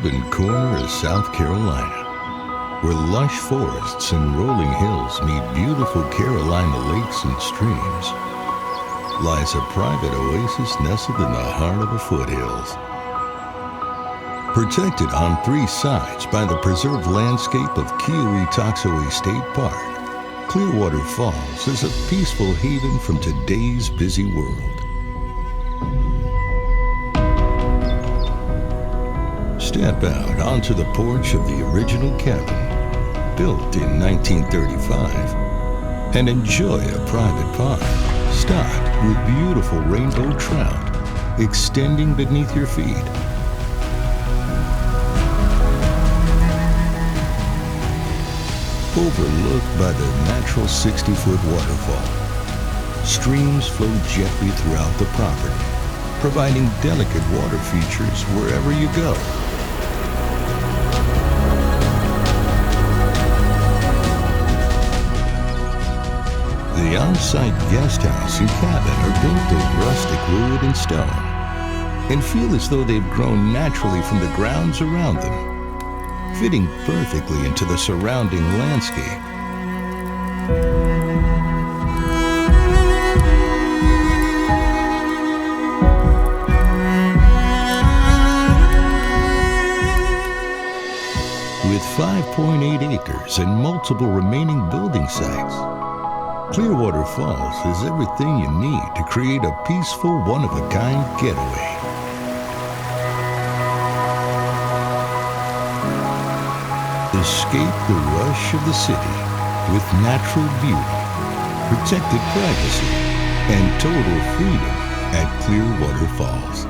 suburban corner of South Carolina, where lush forests and rolling hills meet beautiful Carolina lakes and streams, lies a private oasis nestled in the heart of the foothills. Protected on three sides by the preserved landscape of Kiowee-Toxaway State Park, Clearwater Falls is a peaceful haven from today's busy world. Step out onto the porch of the original cabin, built in 1935, and enjoy a private pond stocked with beautiful rainbow trout extending beneath your feet. Overlooked by the natural 60-foot waterfall, streams flow gently throughout the property, providing delicate water features wherever you go. The on-site guest house and cabin are built of rustic wood and stone and feel as though they've grown naturally from the grounds around them, fitting perfectly into the surrounding landscape. With 5.8 acres and multiple remaining building sites, Clearwater Falls is everything you need to create a peaceful, one-of-a-kind getaway. Escape the rush of the city with natural beauty, protected privacy, and total freedom at Clearwater Falls.